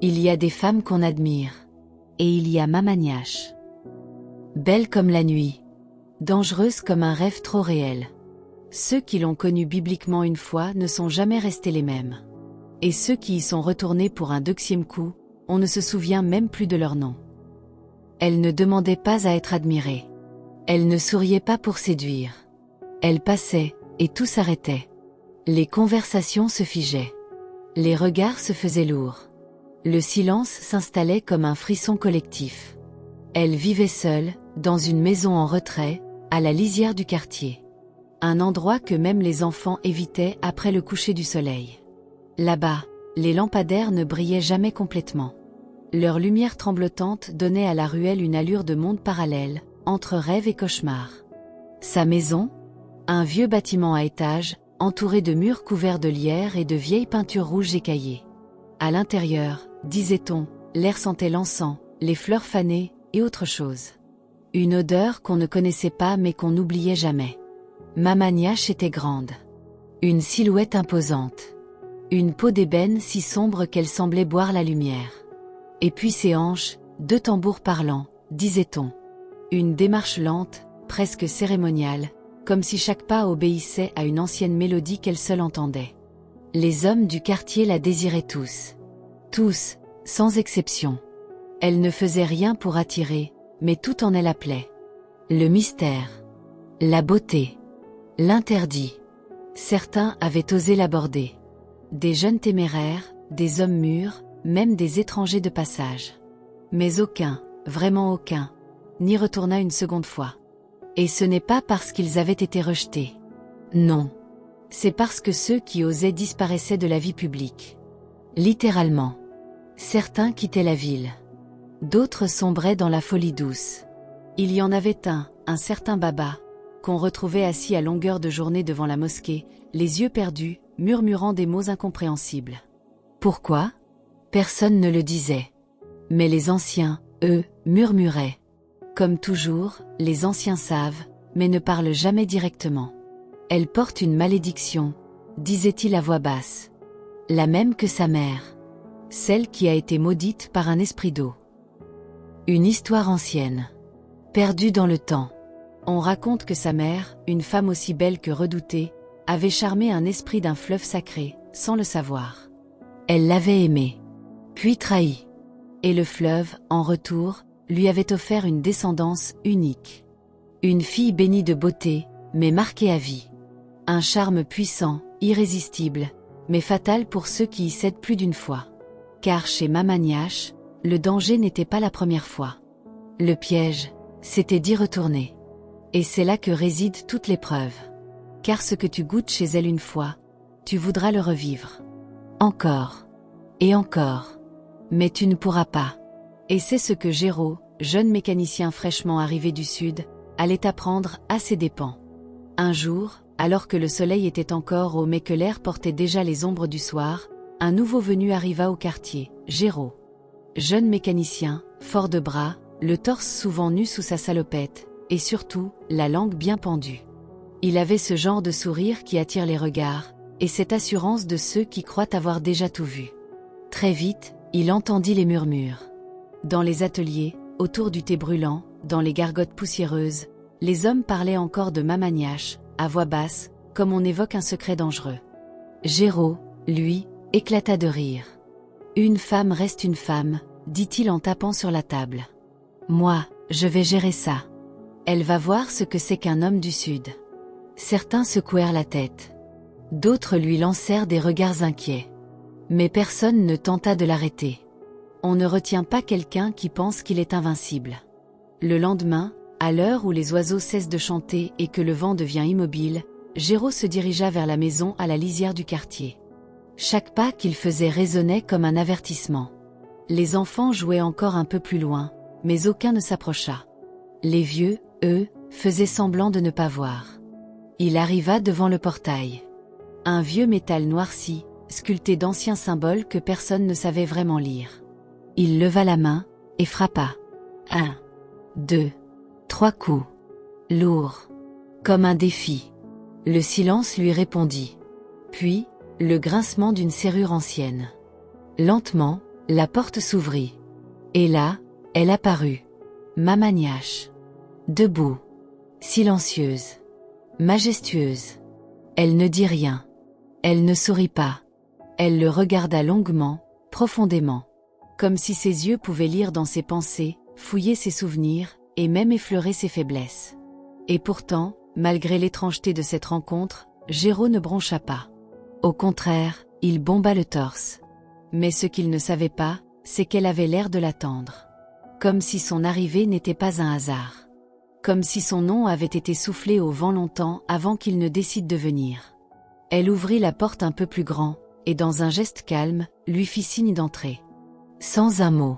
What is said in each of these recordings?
Il y a des femmes qu'on admire. Et il y a Mamagnash. Belle comme la nuit. Dangereuse comme un rêve trop réel. Ceux qui l'ont connue bibliquement une fois ne sont jamais restés les mêmes. Et ceux qui y sont retournés pour un deuxième coup, on ne se souvient même plus de leur nom. Elle ne demandait pas à être admirée. Elle ne souriait pas pour séduire. Elle passait, et tout s'arrêtait. Les conversations se figeaient. Les regards se faisaient lourds. Le silence s'installait comme un frisson collectif. Elle vivait seule, dans une maison en retrait, à la lisière du quartier. Un endroit que même les enfants évitaient après le coucher du soleil. Là-bas, les lampadaires ne brillaient jamais complètement. Leur lumière tremblotante donnait à la ruelle une allure de monde parallèle, entre rêve et cauchemar. Sa maison? Un vieux bâtiment à étages, entouré de murs couverts de lierre et de vieilles peintures rouges écaillées. À l'intérieur, disait-on, l'air sentait l'encens, les fleurs fanées, et autre chose. Une odeur qu'on ne connaissait pas mais qu'on n'oubliait jamais. Mamagnash était grande. Une silhouette imposante. Une peau d'ébène si sombre qu'elle semblait boire la lumière. Et puis ses hanches, 2 tambours parlants, disait-on. Une démarche lente, presque cérémoniale, comme si chaque pas obéissait à une ancienne mélodie qu'elle seule entendait. Les hommes du quartier la désiraient tous. Tous, sans exception. Elle ne faisait rien pour attirer, mais tout en elle appelait. Le mystère. La beauté. L'interdit. Certains avaient osé l'aborder. Des jeunes téméraires, des hommes mûrs, même des étrangers de passage. Mais aucun, vraiment aucun, n'y retourna une seconde fois. Et ce n'est pas parce qu'ils avaient été rejetés. Non. C'est parce que ceux qui osaient disparaissaient de la vie publique. Littéralement. Certains quittaient la ville. D'autres sombraient dans la folie douce. Il y en avait un certain Baba, qu'on retrouvait assis à longueur de journée devant la mosquée, les yeux perdus, murmurant des mots incompréhensibles. Pourquoi? Personne ne le disait. Mais les anciens, eux, murmuraient. Comme toujours, les anciens savent, mais ne parlent jamais directement. Elle porte une malédiction, disait-il à voix basse. La même que sa mère. Celle qui a été maudite par un esprit d'eau. Une histoire ancienne. Perdue dans le temps. On raconte que sa mère, une femme aussi belle que redoutée, avait charmé un esprit d'un fleuve sacré, sans le savoir. Elle l'avait aimé. Puis trahi. Et le fleuve, en retour, lui avait offert une descendance unique. Une fille bénie de beauté, mais marquée à vie. Un charme puissant, irrésistible, mais fatal pour ceux qui y cèdent plus d'une fois. Car chez Mamagnash, le danger n'était pas la première fois. Le piège, c'était d'y retourner. Et c'est là que réside toute l'épreuve. Car ce que tu goûtes chez elle une fois, tu voudras le revivre. Encore. Et encore. Mais tu ne pourras pas. Et c'est ce que Géraud, jeune mécanicien fraîchement arrivé du sud, allait apprendre à ses dépens. Un jour, alors que le soleil était encore haut mais que l'air portait déjà les ombres du soir, un nouveau venu arriva au quartier, Géraud. Jeune mécanicien, fort de bras, le torse souvent nu sous sa salopette, et surtout, la langue bien pendue. Il avait ce genre de sourire qui attire les regards, et cette assurance de ceux qui croient avoir déjà tout vu. Très vite, il entendit les murmures. Dans les ateliers, autour du thé brûlant, dans les gargotes poussiéreuses, les hommes parlaient encore de Mamagnash, à voix basse, comme on évoque un secret dangereux. Géraud, lui, éclata de rire. Une femme reste une femme, dit-il en tapant sur la table. Moi, je vais gérer ça. Elle va voir ce que c'est qu'un homme du Sud. Certains secouèrent la tête. D'autres lui lancèrent des regards inquiets. Mais personne ne tenta de l'arrêter. On ne retient pas quelqu'un qui pense qu'il est invincible. Le lendemain, à l'heure où les oiseaux cessent de chanter et que le vent devient immobile, Géraud se dirigea vers la maison à la lisière du quartier. Chaque pas qu'il faisait résonnait comme un avertissement. Les enfants jouaient encore un peu plus loin, mais aucun ne s'approcha. Les vieux, eux, faisaient semblant de ne pas voir. Il arriva devant le portail. Un vieux métal noirci, sculpté d'anciens symboles que personne ne savait vraiment lire. Il leva la main, et frappa. 1, 2, 3 coups. Lourd. Comme un défi. Le silence lui répondit. Puis, le grincement d'une serrure ancienne. Lentement, La porte s'ouvrit. Et là, elle apparut. Mamaniache. Debout. Silencieuse. Majestueuse. Elle ne dit rien. Elle ne sourit pas. Elle le regarda longuement, profondément. Comme si ses yeux pouvaient lire dans ses pensées, fouiller ses souvenirs, et même effleurer ses faiblesses. Et pourtant, malgré l'étrangeté de cette rencontre, Géraud ne broncha pas. Au contraire, il bomba le torse. Mais ce qu'il ne savait pas, c'est qu'elle avait l'air de l'attendre. Comme si son arrivée n'était pas un hasard. Comme si son nom avait été soufflé au vent longtemps avant qu'il ne décide de venir. Elle ouvrit la porte un peu plus grand, et dans un geste calme, lui fit signe d'entrer. Sans un mot.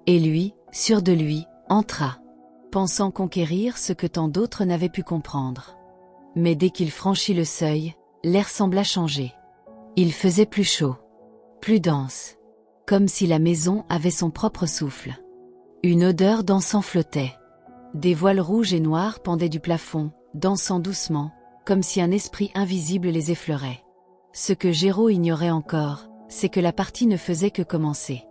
Et lui, sûr de lui, entra, pensant conquérir ce que tant d'autres n'avaient pu comprendre. Mais dès qu'il franchit le seuil, l'air sembla changer. Il faisait plus chaud, plus dense, comme si la maison avait son propre souffle. Une odeur d'encens flottait. Des voiles rouges et noirs pendaient du plafond, dansant doucement, comme si un esprit invisible les effleurait. Ce que Géraud ignorait encore, c'est que la partie ne faisait que commencer.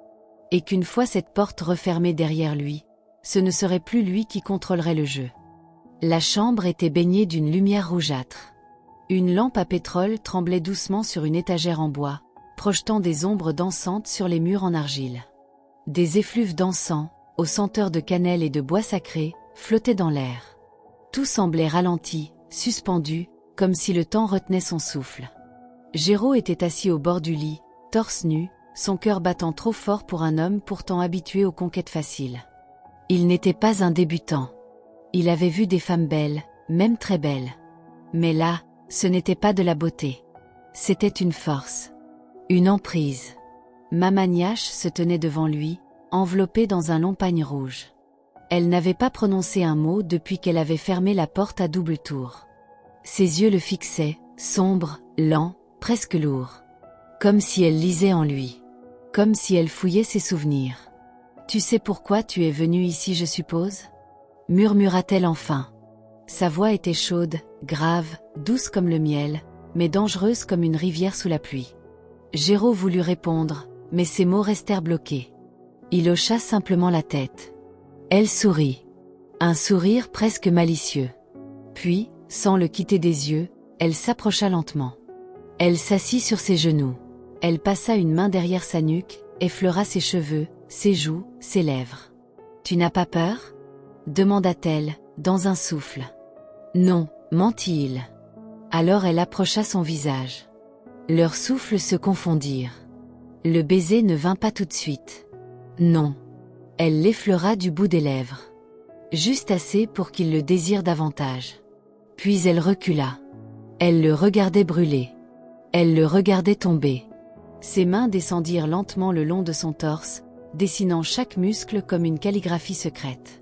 Et qu'une fois cette porte refermée derrière lui, ce ne serait plus lui qui contrôlerait le jeu. La chambre était baignée d'une lumière rougeâtre. Une lampe à pétrole tremblait doucement sur une étagère en bois, projetant des ombres dansantes sur les murs en argile. Des effluves d'encens, aux senteurs de cannelle et de bois sacré, flottaient dans l'air. Tout semblait ralenti, suspendu, comme si le temps retenait son souffle. Géraud était assis au bord du lit, torse nu, son cœur battant trop fort pour un homme pourtant habitué aux conquêtes faciles. Il n'était pas un débutant. Il avait vu des femmes belles, même très belles. Mais là, ce n'était pas de la beauté. C'était une force. Une emprise. Mamaniache se tenait devant lui, enveloppée dans un long pagne rouge. Elle n'avait pas prononcé un mot depuis qu'elle avait fermé la porte à double tour. Ses yeux le fixaient, sombres, lents, presque lourds. Comme si elle lisait en lui. Comme si elle fouillait ses souvenirs. « Tu sais pourquoi tu es venu ici, je suppose ?» murmura-t-elle enfin. Sa voix était chaude, grave, douce comme le miel, mais dangereuse comme une rivière sous la pluie. Géraud voulut répondre, mais ses mots restèrent bloqués. Il hocha simplement la tête. Elle sourit. Un sourire presque malicieux. Puis, sans le quitter des yeux, elle s'approcha lentement. Elle s'assit sur ses genoux. Elle passa une main derrière sa nuque, effleura ses cheveux, ses joues, ses lèvres. « Tu n'as pas peur ?» demanda-t-elle, dans un souffle. « Non, mentit-il. » Alors elle approcha son visage. Leurs souffles se confondirent. Le baiser ne vint pas tout de suite. Non. Elle l'effleura du bout des lèvres. Juste assez pour qu'il le désire davantage. Puis elle recula. Elle le regardait brûler. Elle le regardait tomber. Ses mains descendirent lentement le long de son torse, dessinant chaque muscle comme une calligraphie secrète.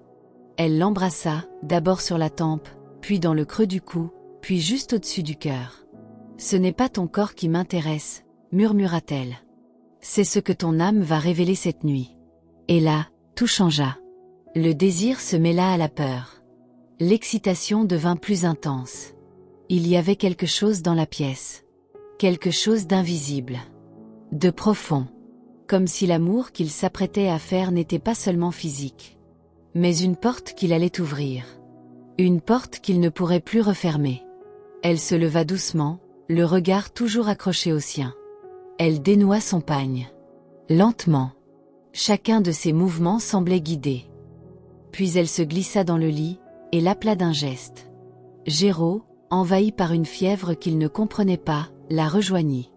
Elle l'embrassa, d'abord sur la tempe, puis dans le creux du cou, puis juste au-dessus du cœur. « Ce n'est pas ton corps qui m'intéresse, » murmura-t-elle. « C'est ce que ton âme va révéler cette nuit. » Et là, tout changea. Le désir se mêla à la peur. L'excitation devint plus intense. Il y avait quelque chose dans la pièce. Quelque chose d'invisible. De profond. Comme si l'amour qu'il s'apprêtait à faire n'était pas seulement physique. Mais une porte qu'il allait ouvrir. Une porte qu'il ne pourrait plus refermer. Elle se leva doucement, le regard toujours accroché au sien. Elle dénoua son pagne. Lentement. Chacun de ses mouvements semblait guidé. Puis elle se glissa dans le lit, et l'appela d'un geste. Géraud, envahi par une fièvre qu'il ne comprenait pas, la rejoignit.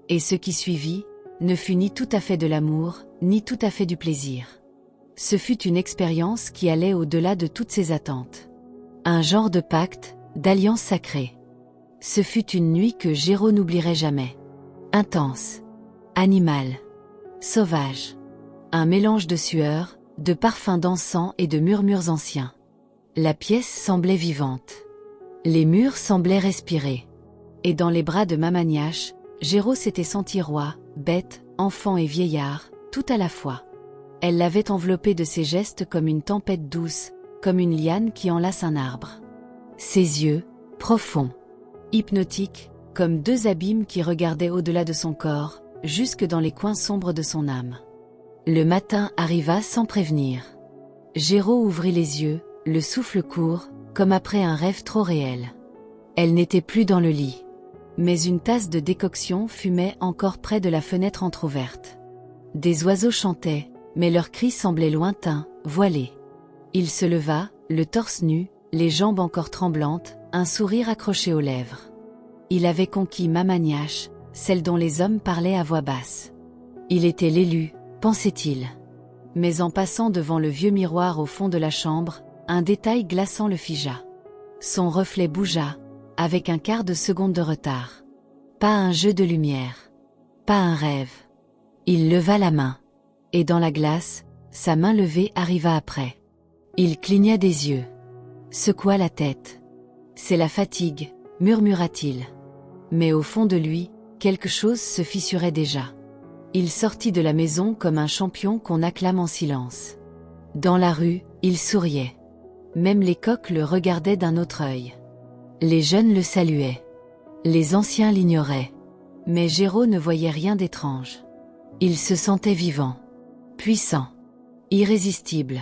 Et ce qui suivit, ne fut ni tout à fait de l'amour, ni tout à fait du plaisir. Ce fut une expérience qui allait au-delà de toutes ses attentes. Un genre de pacte, d'alliance sacrée. Ce fut une nuit que Géraud n'oublierait jamais. Intense. Animale. Sauvage. Un mélange de sueur, de parfums d'encens et de murmures anciens. La pièce semblait vivante. Les murs semblaient respirer. Et dans les bras de Mamaniache, Géraud s'était senti roi, bête, enfant et vieillard, tout à la fois. Elle l'avait enveloppé de ses gestes comme une tempête douce, comme une liane qui enlace un arbre. Ses yeux, profonds, hypnotiques, comme deux abîmes qui regardaient au-delà de son corps, jusque dans les coins sombres de son âme. Le matin arriva sans prévenir. Géraud ouvrit les yeux, le souffle court, comme après un rêve trop réel. Elle n'était plus dans le lit. Mais une tasse de décoction fumait encore près de la fenêtre entr'ouverte. Des oiseaux chantaient, mais leurs cris semblaient lointains, voilés. Il se leva, le torse nu, les jambes encore tremblantes, un sourire accroché aux lèvres. Il avait conquis Mamagnash, celle dont les hommes parlaient à voix basse. Il était l'élu, pensait-il. Mais en passant devant le vieux miroir au fond de la chambre, un détail glaçant le figea. Son reflet bougea, avec un quart de seconde de retard. Pas un jeu de lumière. Pas un rêve. Il leva la main. Et dans la glace, sa main levée arriva après. Il cligna des yeux. Secoua la tête. C'est la fatigue, murmura-t-il. Mais au fond de lui, quelque chose se fissurait déjà. Il sortit de la maison comme un champion qu'on acclame en silence. Dans la rue, il souriait. Même les coqs le regardaient d'un autre œil. Les jeunes le saluaient. Les anciens l'ignoraient. Mais Géraud ne voyait rien d'étrange. Il se sentait vivant, puissant, irrésistible.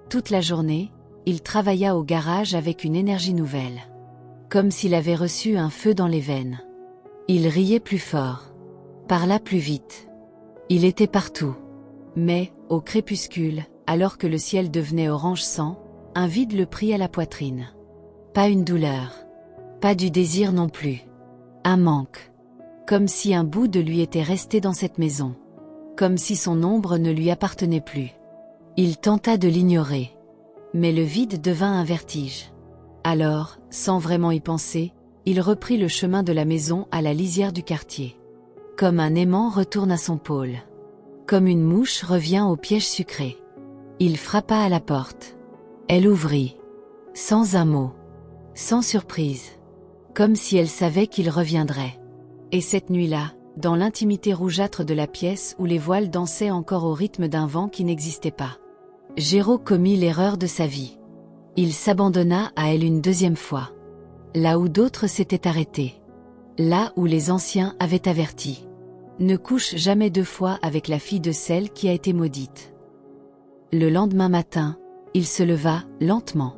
Toute la journée, il travailla au garage avec une énergie nouvelle. Comme s'il avait reçu un feu dans les veines. Il riait plus fort. Parla plus vite. Il était partout. Mais, au crépuscule, alors que le ciel devenait orange sang, un vide le prit à la poitrine. Pas une douleur. Pas du désir non plus. Un manque. Comme si un bout de lui était resté dans cette maison. Comme si son ombre ne lui appartenait plus. Il tenta de l'ignorer. Mais le vide devint un vertige. Alors, sans vraiment y penser, il reprit le chemin de la maison à la lisière du quartier. Comme un aimant retourne à son pôle. Comme une mouche revient au piège sucré. Il frappa à la porte. Elle ouvrit. Sans un mot. Sans surprise. Comme si elle savait qu'il reviendrait. Et cette nuit-là, dans l'intimité rougeâtre de la pièce où les voiles dansaient encore au rythme d'un vent qui n'existait pas, Géraud commit l'erreur de sa vie. Il s'abandonna à elle une deuxième fois. Là où d'autres s'étaient arrêtés. Là où les anciens avaient averti. Ne couche jamais deux fois avec la fille de celle qui a été maudite. Le lendemain matin, il se leva, lentement.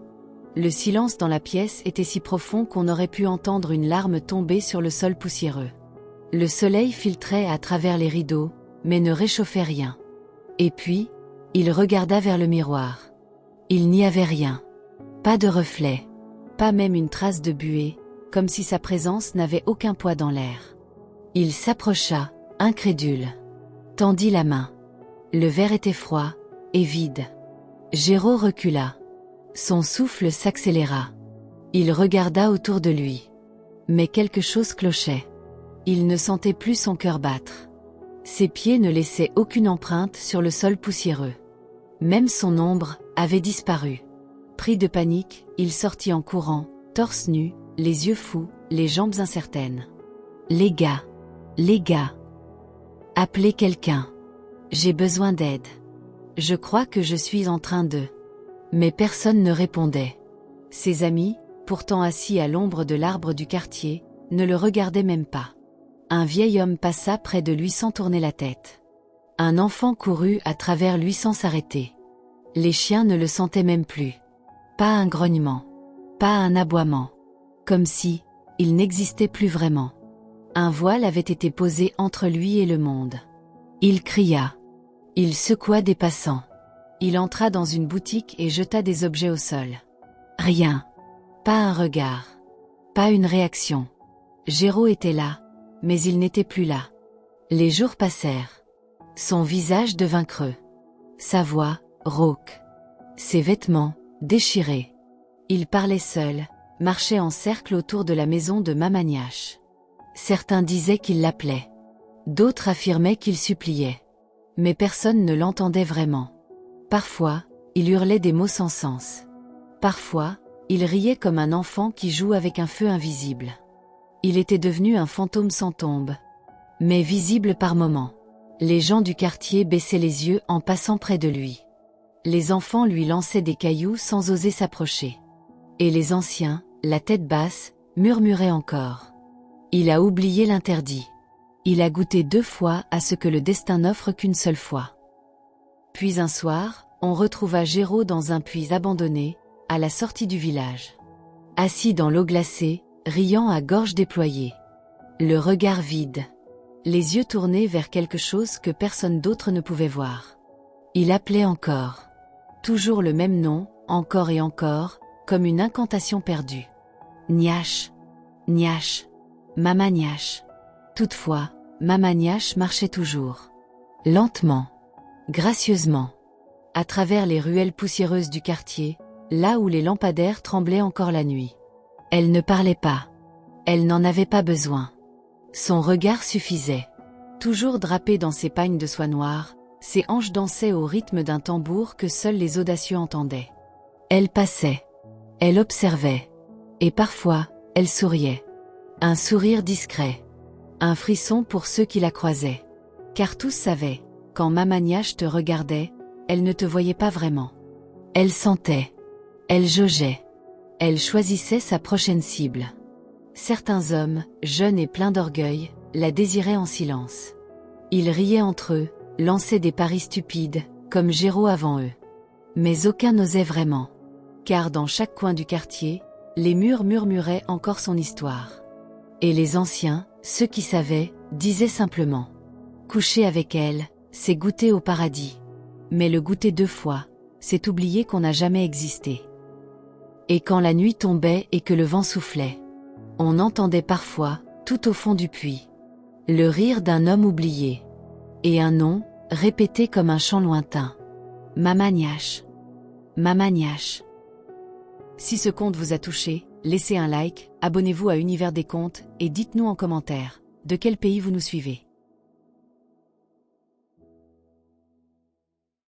Le silence dans la pièce était si profond qu'on aurait pu entendre une larme tomber sur le sol poussiéreux. Le soleil filtrait à travers les rideaux, mais ne réchauffait rien. Et puis, il regarda vers le miroir. Il n'y avait rien. Pas de reflet. Pas même une trace de buée, comme si sa présence n'avait aucun poids dans l'air. Il s'approcha, incrédule. Tendit la main. Le verre était froid, et vide. Géraud recula. Son souffle s'accéléra. Il regarda autour de lui. Mais quelque chose clochait. Il ne sentait plus son cœur battre. Ses pieds ne laissaient aucune empreinte sur le sol poussiéreux. Même son ombre avait disparu. Pris de panique, il sortit en courant, torse nu, les yeux fous, les jambes incertaines. Les gars. Appelez quelqu'un. J'ai besoin d'aide. Je crois que je suis en train de... Mais personne ne répondait. Ses amis, pourtant assis à l'ombre de l'arbre du quartier, ne le regardaient même pas. Un vieil homme passa près de lui sans tourner la tête. Un enfant courut à travers lui sans s'arrêter. Les chiens ne le sentaient même plus. Pas un grognement. Pas un aboiement. Comme si, il n'existait plus vraiment. Un voile avait été posé entre lui et le monde. Il cria. Il secoua des passants. Il entra dans une boutique et jeta des objets au sol. Rien. Pas un regard. Pas une réaction. Géraud était là, mais il n'était plus là. Les jours passèrent. Son visage devint creux. Sa voix, rauque. Ses vêtements, déchirés. Il parlait seul, marchait en cercle autour de la maison de Mamagnash. Certains disaient qu'il l'appelait. D'autres affirmaient qu'il suppliait. Mais personne ne l'entendait vraiment. Parfois, il hurlait des mots sans sens. Parfois, il riait comme un enfant qui joue avec un feu invisible. Il était devenu un fantôme sans tombe. Mais visible par moments. Les gens du quartier baissaient les yeux en passant près de lui. Les enfants lui lançaient des cailloux sans oser s'approcher. Et les anciens, la tête basse, murmuraient encore. Il a oublié l'interdit. Il a goûté 2 fois à ce que le destin n'offre qu'une seule fois. Puis un soir, on retrouva Géraud dans un puits abandonné, à la sortie du village. Assis dans l'eau glacée, riant à gorge déployée. Le regard vide. Les yeux tournés vers quelque chose que personne d'autre ne pouvait voir. Il appelait encore. Toujours le même nom, encore et encore, comme une incantation perdue. Niache. Niache. Mama Niache. Toutefois, Mama Niache marchait toujours. Lentement. Gracieusement. À travers les ruelles poussiéreuses du quartier, là où les lampadaires tremblaient encore la nuit. Elle ne parlait pas. Elle n'en avait pas besoin. Son regard suffisait. Toujours drapée dans ses pagnes de soie noire, ses hanches dansaient au rythme d'un tambour que seuls les audacieux entendaient. Elle passait. Elle observait. Et parfois, elle souriait. Un sourire discret. Un frisson pour ceux qui la croisaient. Car tous savaient, quand Mama Niache te regardait, elle ne te voyait pas vraiment. Elle sentait. Elle jaugeait. Elle choisissait sa prochaine cible. Certains hommes, jeunes et pleins d'orgueil, la désiraient en silence. Ils riaient entre eux, lançaient des paris stupides, comme Géraud avant eux. Mais aucun n'osait vraiment. Car dans chaque coin du quartier, les murs murmuraient encore son histoire. Et les anciens, ceux qui savaient, disaient simplement « Coucher avec elle, c'est goûter au paradis. Mais le goûter 2 fois, c'est oublier qu'on n'a jamais existé. » Et quand la nuit tombait et que le vent soufflait, on entendait parfois, tout au fond du puits, le rire d'un homme oublié. Et un nom, répété comme un chant lointain. Mama Niache. Mama Niache. Si ce conte vous a touché, laissez un like, abonnez-vous à Univers des Contes et dites-nous en commentaire de quel pays vous nous suivez.